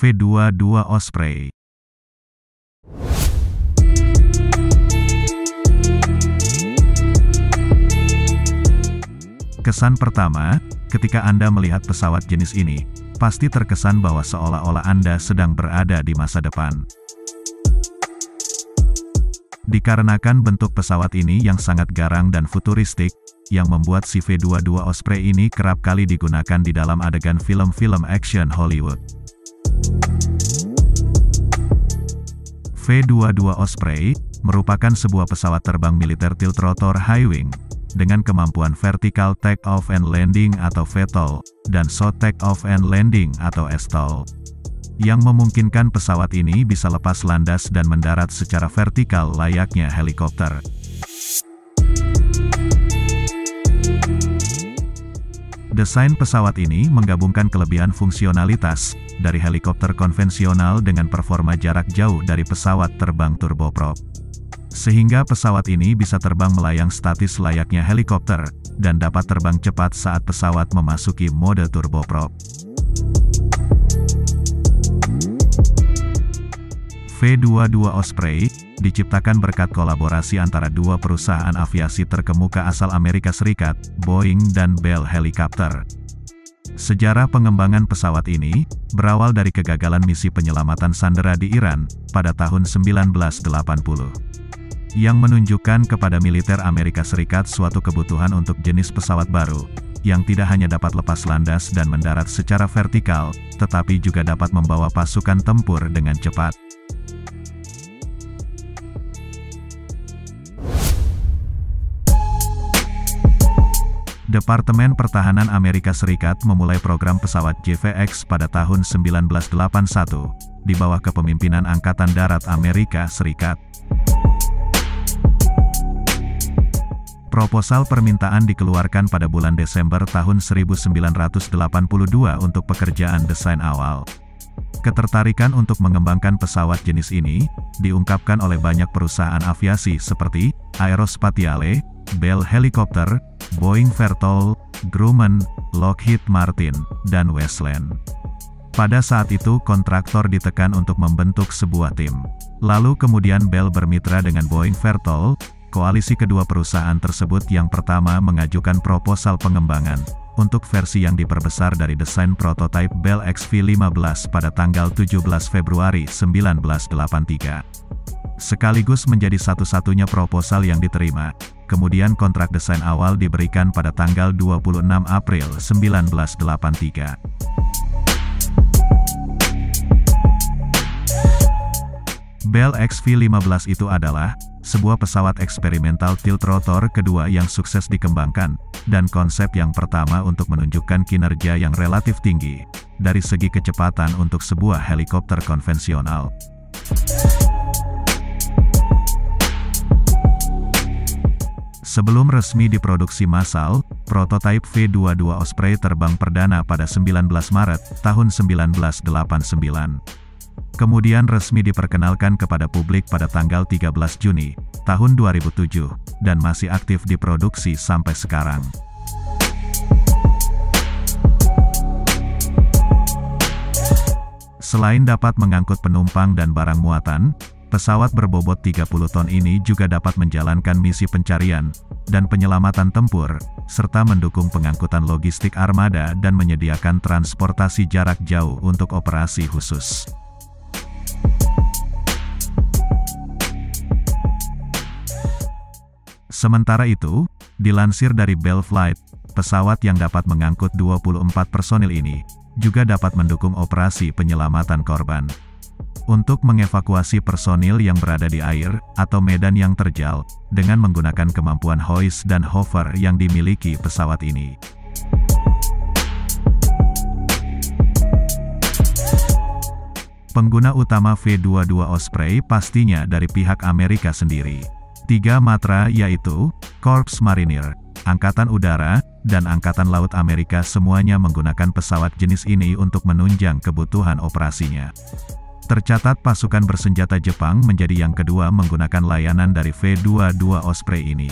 V-22 Osprey. Kesan pertama, ketika Anda melihat pesawat jenis ini, pasti terkesan bahwa seolah-olah Anda sedang berada di masa depan. Dikarenakan bentuk pesawat ini yang sangat garang dan futuristik, yang membuat si V-22 Osprey ini kerap kali digunakan di dalam adegan film-film action Hollywood. V-22 Osprey merupakan sebuah pesawat terbang militer tiltrotor high wing, dengan kemampuan vertical take-off and landing atau VTOL, dan short take-off and landing atau STOL, yang memungkinkan pesawat ini bisa lepas landas dan mendarat secara vertikal layaknya helikopter. Desain pesawat ini menggabungkan kelebihan fungsionalitas dari helikopter konvensional dengan performa jarak jauh dari pesawat terbang turboprop. Sehingga pesawat ini bisa terbang melayang statis layaknya helikopter, dan dapat terbang cepat saat pesawat memasuki mode turboprop. V-22 Osprey diciptakan berkat kolaborasi antara dua perusahaan aviasi terkemuka asal Amerika Serikat, Boeing dan Bell Helicopter. Sejarah pengembangan pesawat ini berawal dari kegagalan misi penyelamatan sandera di Iran pada tahun 1980. Yang menunjukkan kepada militer Amerika Serikat suatu kebutuhan untuk jenis pesawat baru, yang tidak hanya dapat lepas landas dan mendarat secara vertikal, tetapi juga dapat membawa pasukan tempur dengan cepat. Departemen Pertahanan Amerika Serikat memulai program pesawat JVX pada tahun 1981, di bawah kepemimpinan Angkatan Darat Amerika Serikat. Proposal permintaan dikeluarkan pada bulan Desember tahun 1982 untuk pekerjaan desain awal. Ketertarikan untuk mengembangkan pesawat jenis ini diungkapkan oleh banyak perusahaan aviasi seperti Aerospatiale, Bell Helicopter, Boeing Vertol, Grumman, Lockheed Martin, dan Westland. Pada saat itu kontraktor ditekan untuk membentuk sebuah tim. Lalu kemudian Bell bermitra dengan Boeing Vertol. Koalisi kedua perusahaan tersebut yang pertama mengajukan proposal pengembangan untuk versi yang diperbesar dari desain prototipe Bell XV-15 pada tanggal 17 Februari 1983. Sekaligus menjadi satu-satunya proposal yang diterima. Kemudian kontrak desain awal diberikan pada tanggal 26 April 1983. Bell XV-15 itu adalah sebuah pesawat eksperimental tiltrotor kedua yang sukses dikembangkan, dan konsep yang pertama untuk menunjukkan kinerja yang relatif tinggi dari segi kecepatan untuk sebuah helikopter konvensional. Sebelum resmi diproduksi massal, prototipe V-22 Osprey terbang perdana pada 19 Maret tahun 1989. Kemudian resmi diperkenalkan kepada publik pada tanggal 13 Juni tahun 2007, dan masih aktif diproduksi sampai sekarang. Selain dapat mengangkut penumpang dan barang muatan, pesawat berbobot 30 ton ini juga dapat menjalankan misi pencarian dan penyelamatan tempur, serta mendukung pengangkutan logistik armada dan menyediakan transportasi jarak jauh untuk operasi khusus. Sementara itu, dilansir dari Bell Flight, pesawat yang dapat mengangkut 24 personil ini juga dapat mendukung operasi penyelamatan korban. Untuk mengevakuasi personil yang berada di air atau medan yang terjal, dengan menggunakan kemampuan hoist dan hover yang dimiliki pesawat ini. Pengguna utama V-22 Osprey pastinya dari pihak Amerika sendiri. 3 matra yaitu Korps Marinir, Angkatan Udara, dan Angkatan Laut Amerika semuanya menggunakan pesawat jenis ini untuk menunjang kebutuhan operasinya. Tercatat pasukan bersenjata Jepang menjadi yang kedua menggunakan layanan dari V-22 Osprey ini.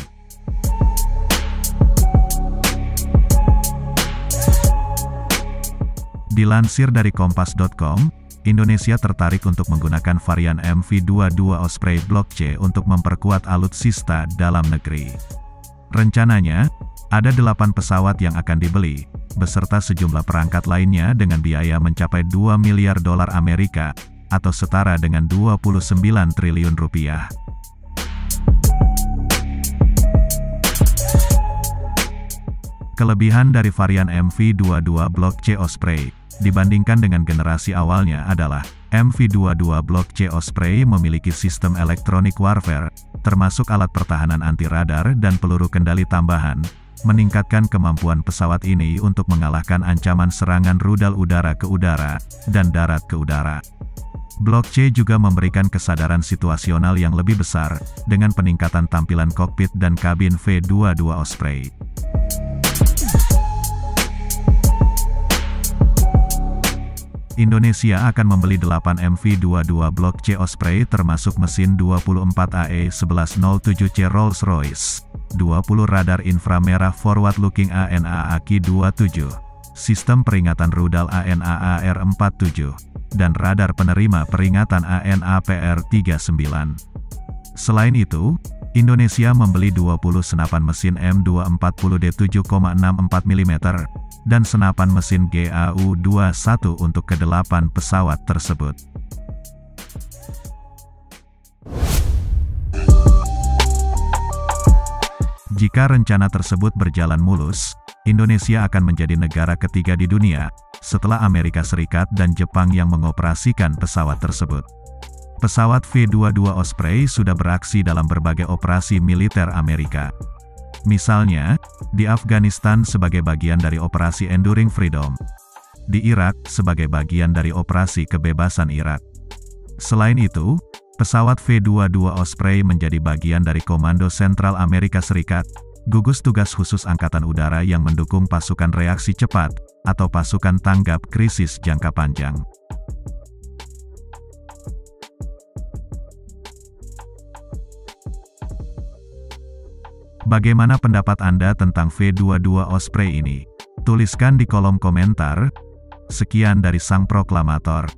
Dilansir dari Kompas.com, Indonesia tertarik untuk menggunakan varian MV-22 Osprey Block C untuk memperkuat alutsista dalam negeri. Rencananya, ada 8 pesawat yang akan dibeli, beserta sejumlah perangkat lainnya dengan biaya mencapai 2 miliar dolar Amerika, atau setara dengan 29 triliun rupiah. Kelebihan dari varian MV-22 Block C Osprey, dibandingkan dengan generasi awalnya adalah, MV-22 Block C Osprey memiliki sistem electronic warfare, termasuk alat pertahanan anti-radar dan peluru kendali tambahan, meningkatkan kemampuan pesawat ini untuk mengalahkan ancaman serangan rudal udara ke udara, dan darat ke udara. Block C juga memberikan kesadaran situasional yang lebih besar, dengan peningkatan tampilan kokpit dan kabin V-22 Osprey. Indonesia akan membeli 8 MV-22 Block C Osprey termasuk mesin 24 AE1107C Rolls-Royce, 20 radar inframerah forward-looking ANAAQ-27, sistem peringatan rudal ANAAR-47, dan radar penerima peringatan ANAPR-39. Selain itu, Indonesia membeli 20 senapan mesin M240D 7,64 mm, dan senapan mesin GAU-21 untuk ke-8 pesawat tersebut. Jika rencana tersebut berjalan mulus, Indonesia akan menjadi negara ketiga di dunia, setelah Amerika Serikat dan Jepang yang mengoperasikan pesawat tersebut. Pesawat V-22 Osprey sudah beraksi dalam berbagai operasi militer Amerika. Misalnya, di Afghanistan sebagai bagian dari Operasi Enduring Freedom, di Irak sebagai bagian dari Operasi Kebebasan Irak. Selain itu, pesawat V-22 Osprey menjadi bagian dari Komando Sentral Amerika Serikat, gugus tugas khusus Angkatan Udara yang mendukung pasukan reaksi cepat, atau pasukan tanggap krisis jangka panjang. Bagaimana pendapat Anda tentang V-22 Osprey ini? Tuliskan di kolom komentar. Sekian dari Sang Proklamator.